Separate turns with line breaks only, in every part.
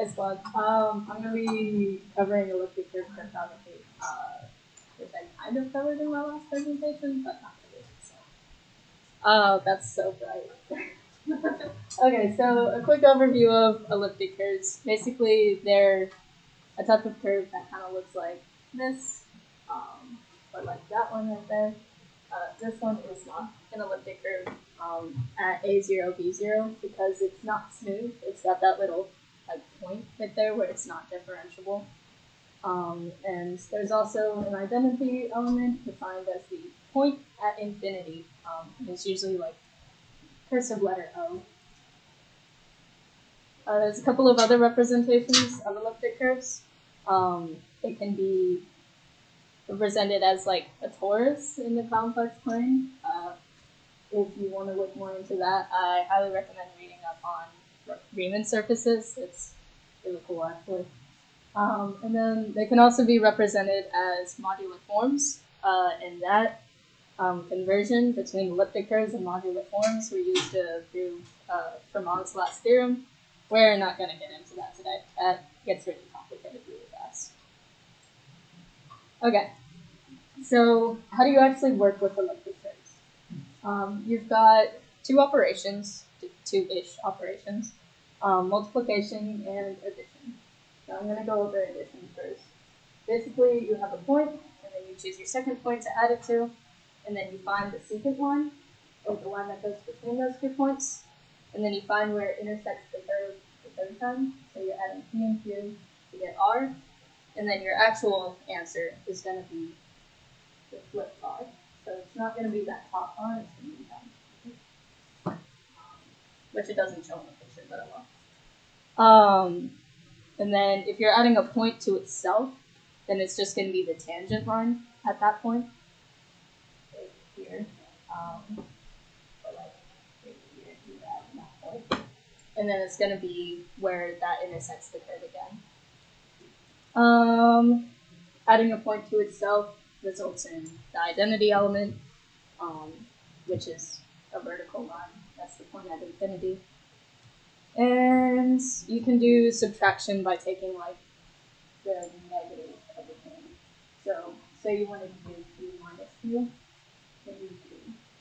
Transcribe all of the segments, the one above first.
It's fun. I'm going to be covering elliptic curve cryptography, which I kind of covered in my last presentation, but not really. So. Oh, that's so bright. Okay, so a quick overview of elliptic curves. Basically, they're a type of curve that kind of looks like this, or like that one right there. This one is not an elliptic curve at A0, B0 because it's not smooth. It's got that little like point right there where it's not differentiable. And there's also an identity element defined as the point at infinity. It's usually like cursive letter O. There's a couple of other representations of elliptic curves. It can be represented as like a torus in the complex plane. If you want to look more into that, I highly recommend reading up on Riemann surfaces. It's really cool, actually. And then they can also be represented as modular forms. And that conversion between elliptic curves and modular forms were used to prove Fermat's last theorem. We're not going to get into that today. That gets really complicated really fast. Okay, so how do you actually work with elliptic curves? You've got two operations, two-ish operations, multiplication and addition. So I'm going to go over addition first. Basically, you have a point, and then you choose your second point to add it to, and then you find the secant line, or the line that goes between those 2 points, and then you find where it intersects the curve the third time. So you're adding P and Q to get R, and then your actual answer is going to be the flip R. So it's not going to be that top R, it's going to be down, which it doesn't show in the picture, but it will. And then if you're adding a point to itself, then it's just going to be the tangent line at that point. Right here. Or like right here, you add that point. And then it's going to be where that intersects the curve again. Adding a point to itself results in the identity element, which is a vertical line. That's the point at infinity. And you can do subtraction by taking like the negative of the thing. So say you wanted to do Q minus Q, then you do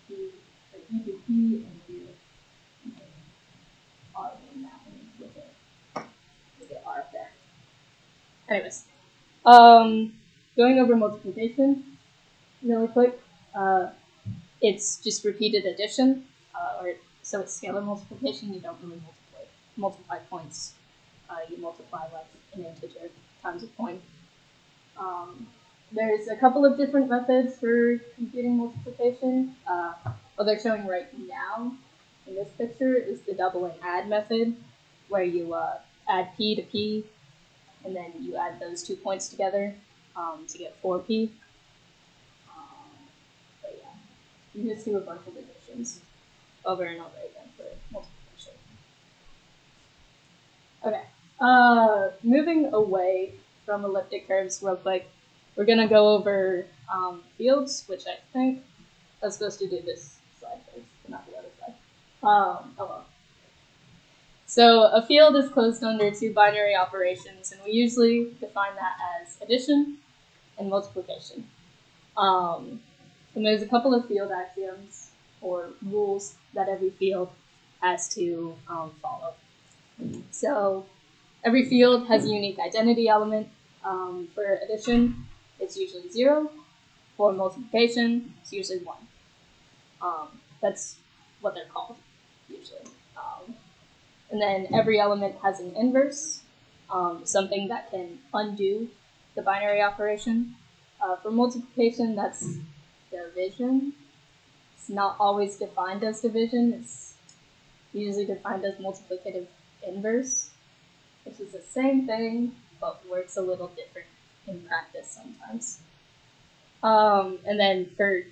Q, or you do P and do R in that one with it. You get R up there. Anyways, going over multiplication really quick. It's just repeated addition, so it's scalar multiplication. You don't really multiply points. You multiply like an integer times a point. There's a couple of different methods for computing multiplication. What they're showing right now in this picture is the double and add method, where you add P to P, and then you add those 2 points together to get 4P. But yeah, you just do a bunch of additions over and over again for multiplication. Okay, moving away from elliptic curves real quick, we're going to go over fields, which I think I was supposed to do this slide first, but not the other side. Oh well. So a field is closed under 2 binary operations, and we usually define that as addition and multiplication. And there's a couple of field axioms or rules that every field has to follow. So every field has a unique identity element. For addition, it's usually 0. For multiplication, it's usually 1. That's what they're called, usually. And then every element has an inverse, something that can undo the binary operation. For multiplication, that's division. It's not always defined as division. It's usually defined as multiplicative inverse, which is the same thing, but works a little different in practice sometimes. And then for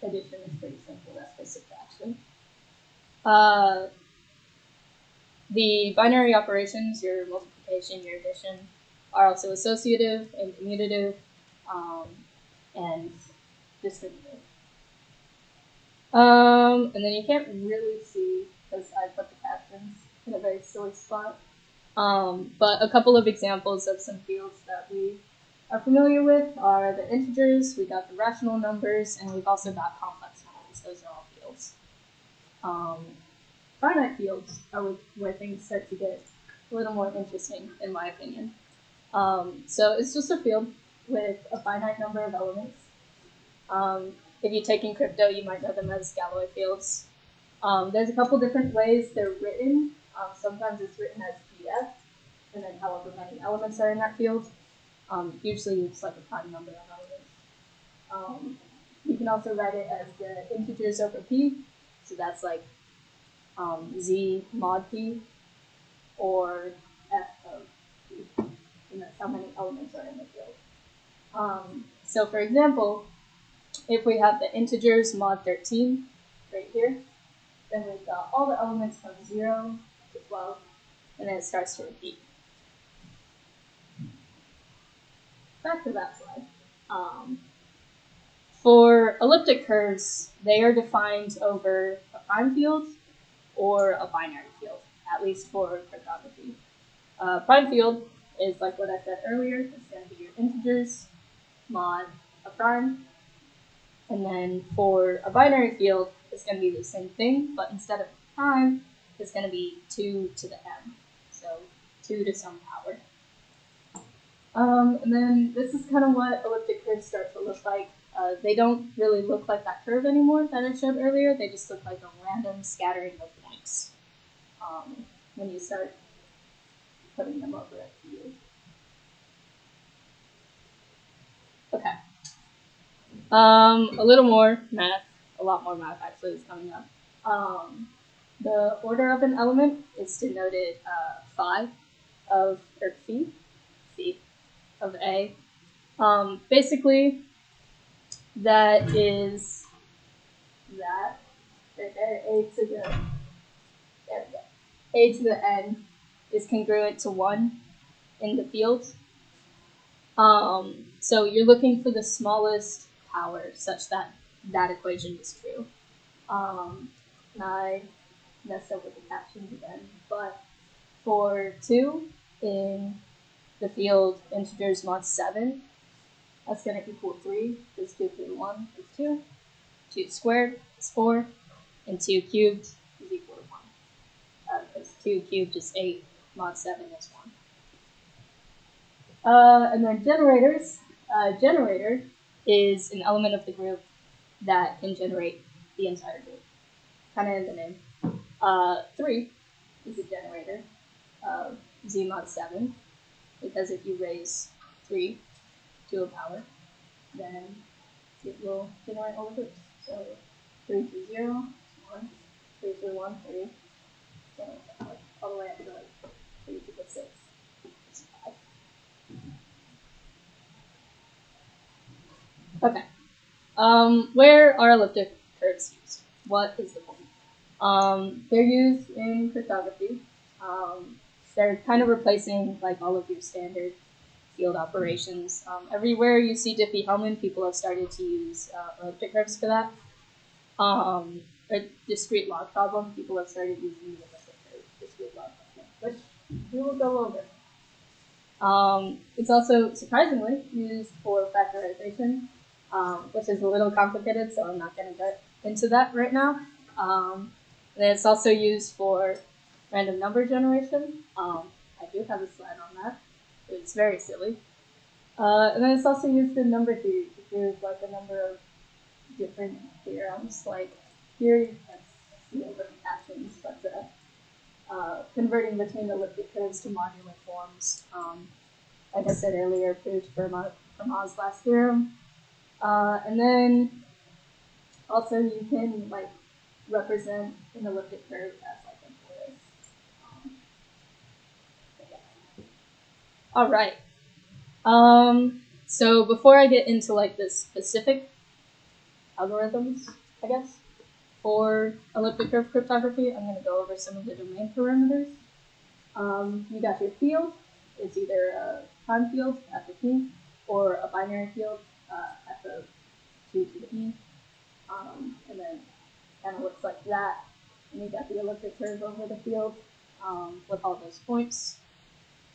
addition, it's pretty simple. That's for subtraction. The binary operations, your multiplication, your addition, are also associative and commutative and distributive. And then you can't really see, because I put the captions in a very silly spot, But a couple of examples of some fields that we are familiar with are the integers, we got the rational numbers, and we've also got complex numbers. Those are all fields. Finite fields are where things start to get a little more interesting, in my opinion. So it's just a field with a finite number of elements. If you're taking crypto, you might know them as Galois fields. There's a couple different ways they're written. Sometimes it's written as df, and then however many elements are in that field. Usually it's like a prime number of elements. You can also write it as the integers over p, so that's like z mod p, or f of p, and that's how many elements are in the field. So for example, if we have the integers mod 13 right here, then we've got all the elements from 0 to 12, and then it starts to repeat. Back to that slide. For elliptic curves, they are defined over a prime field or a binary field, at least for cryptography. Prime field is like what I said earlier. It's going to be your integers mod a prime. And then for a binary field, it's going to be the same thing, but instead of prime, it's going to be 2 to the m. So 2 to some power. And then this is kind of what elliptic curves start to look like. They don't really look like that curve anymore that I showed earlier. They just look like a random scattering of points when you start putting them over a field. Okay. A little more math, a lot more math actually is coming up. The order of an element is denoted phi of, or phi of A. Basically, that is that right there, A to the n is congruent to 1 in the field. So you're looking for the smallest power such that that equation is true. And I messed up with the captions again, but for 2 in the field integers mod 7, that's going to equal 3, because 2 through 1 is 2, 2 squared is 4, and 2 cubed is equal to 1. Because 2 cubed is 8, mod 7 is 1. And then generators. Generator is an element of the group that can generate the entire group. Kind of in the name. 3 is a generator of z mod 7, because if you raise 3 to a power, then it will generate all the groups. So 3 through 0, 1, 3 through 1, 3, so all the way up to like 3 to the 6. Okay. Where are elliptic curves used? What is the point? They're used in cryptography. They're kind of replacing like all of your standard field operations. Everywhere you see Diffie-Hellman, people have started to use elliptic curves for that. A discrete log problem, people have started using the elliptic curve discrete log problem, which we will go over. It's also surprisingly used for factorization, which is a little complicated, so I'm not going to get into that right now. And it's also used for random number generation. I do have a slide on that. It's very silly. And then it's also used in number theory to prove like a number of different theorems. Like here you can see over the captions, but converting between elliptic curves to modular forms. Like I said earlier, proved Fermat's last theorem. And then also you can like represent an elliptic curve as like a torus. All right. So before I get into like the specific algorithms, I guess, for elliptic curve cryptography, I'm going to go over some of the domain parameters. You got your field. It's either a prime field, f of p, or a binary field, f of 2 to the e. And then kind of looks like that. And you got the elliptic curve over the field with all those points.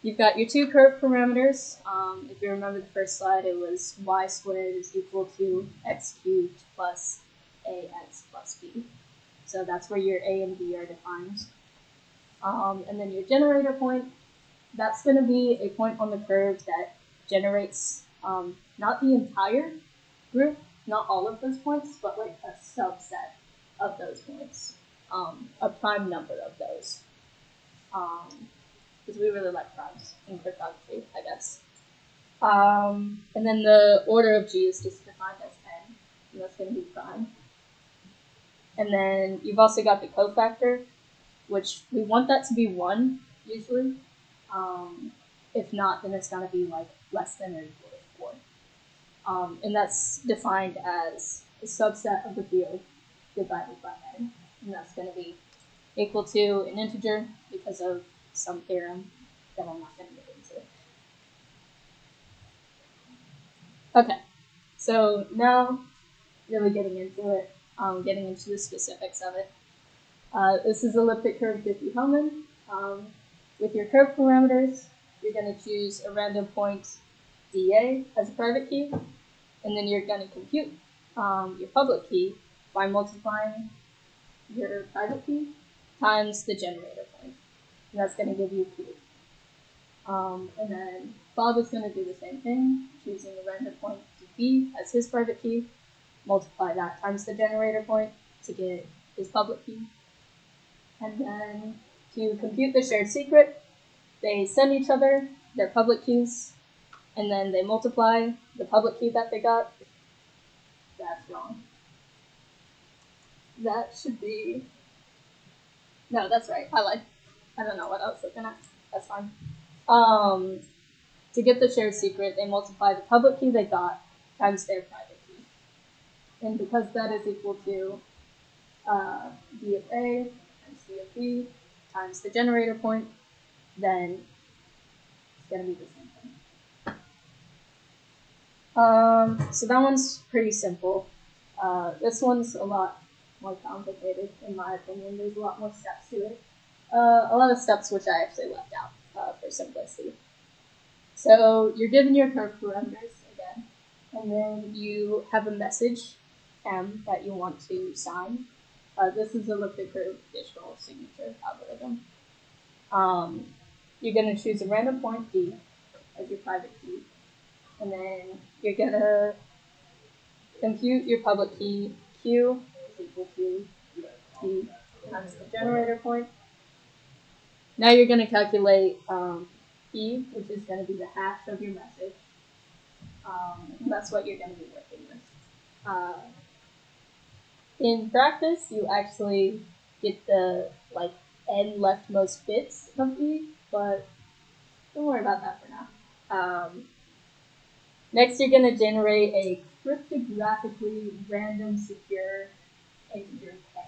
You've got your two curve parameters. If you remember the first slide, it was y squared is equal to x cubed plus ax plus b. So that's where your a and b are defined. And then your generator point, that's going to be a point on the curve that generates not the entire group, not all of those points, but like a subset of those points, a prime number of those. Because we really like primes in cryptography, I guess. And then the order of g is just defined as n, and that's going to be prime. And then you've also got the cofactor, which we want that to be 1, usually. If not, then it's going to be like less than or equal to 4. And that's defined as a subset of the field divided by n. And that's going to be equal to an integer because of some theorem that I'm not going to get into. Okay, so now really getting into it, getting into the specifics of it. This is elliptic curve Diffie-Hellman. With your curve parameters, you're going to choose a random point dA as a private key, and then you're going to compute your public key by multiplying your private key times the generator point. And that's going to give you Q. And then Bob is going to do the same thing, choosing a random point dB as his private key, multiply that times the generator point to get his public key. And then to compute the shared secret, they send each other their public keys, and then they multiply the public key that they got. That's wrong. That should be... No, that's right. I lied. I don't know what I was looking at. That's fine. To get the shared secret, they multiply the public key they got times their private key. And because that is equal to B of A times C of B times the generator point, then it's going to be the same thing. So that one's pretty simple. This one's a lot more complicated, in my opinion. There's a lot more steps to it. A lot of steps which I actually left out for simplicity. So you're given your curve parameters again, and then you have a message M that you want to sign. This is elliptic curve digital signature algorithm. You're going to choose a random point D as your private key, and then you're going to compute your public key Q is equal to T times the generator point. Now you're going to calculate E, which is going to be the hash of your message. And that's what you're going to be working with. In practice, you actually get the n leftmost bits of E, but don't worry about that for now. Next, you're going to generate a cryptographically random secure integer k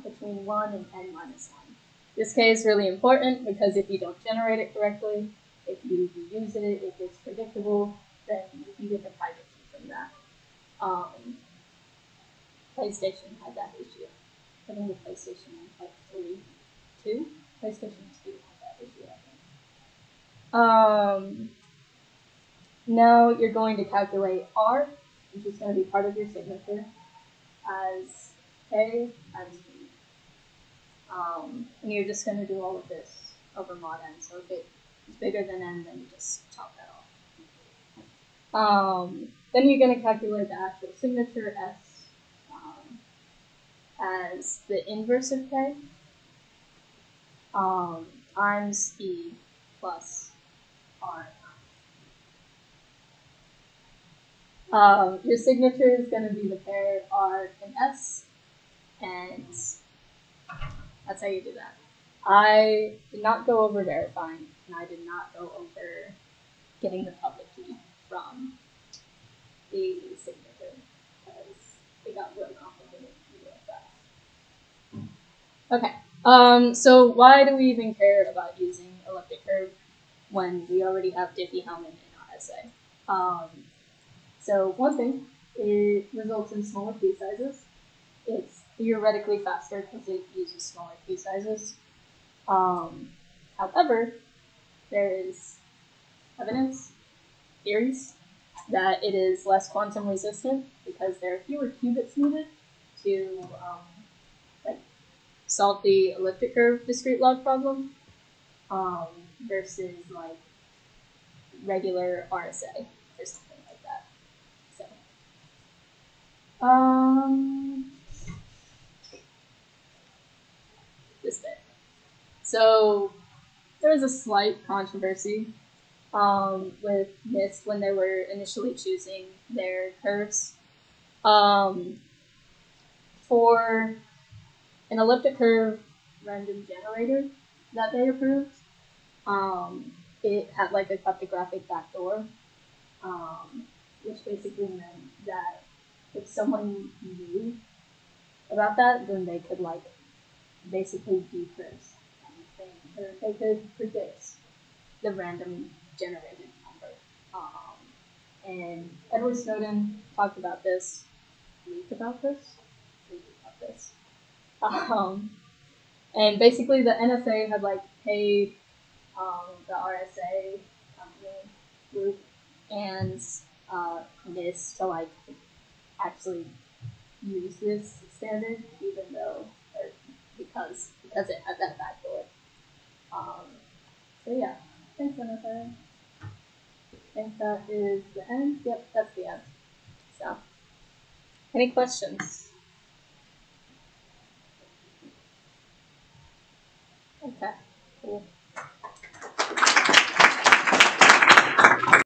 between 1 and n minus 1. This k is really important because if you don't generate it correctly, if you reuse it, if it's predictable, then you can get the private key from that. PlayStation had that issue. I think the PlayStation 2? PlayStation 2 had that issue, I think. Now you're going to calculate R, which is going to be part of your signature, as K times B. And you're just going to do all of this over mod n. So if it's bigger than n, then you just chop that off. Then you're going to calculate the actual signature S as the inverse of K times E plus R. Your signature is going to be the pair R and S, and that's how you do that. I did not go over verifying, and I did not go over getting the public key from the signature, because it got real complicated real fast. Okay, so why do we even care about using elliptic curve when we already have Diffie-Hellman in our essay? So one thing, it results in smaller key sizes. It's theoretically faster because it uses smaller key sizes. However, there is evidence, theories, that it is less quantum resistant because there are fewer qubits needed to like solve the elliptic curve discrete log problem versus like regular RSA or something like that. So this bit. So there was a slight controversy with NIST when they were initially choosing their curves. For an elliptic curve random generator that they approved, it had like a cryptographic backdoor, which basically meant that if someone knew about that, then they could like basically decrypt anything, or they could predict the random generated number. And Edward Snowden talked about this, leaked about this. And basically the NSA had like paid the RSA company group and NIST to like actually use this standard, even though or because it had that backdoor. So yeah, thanks NSA. I think that is the end. Yep, that's the end. So, any questions? Okay, cool.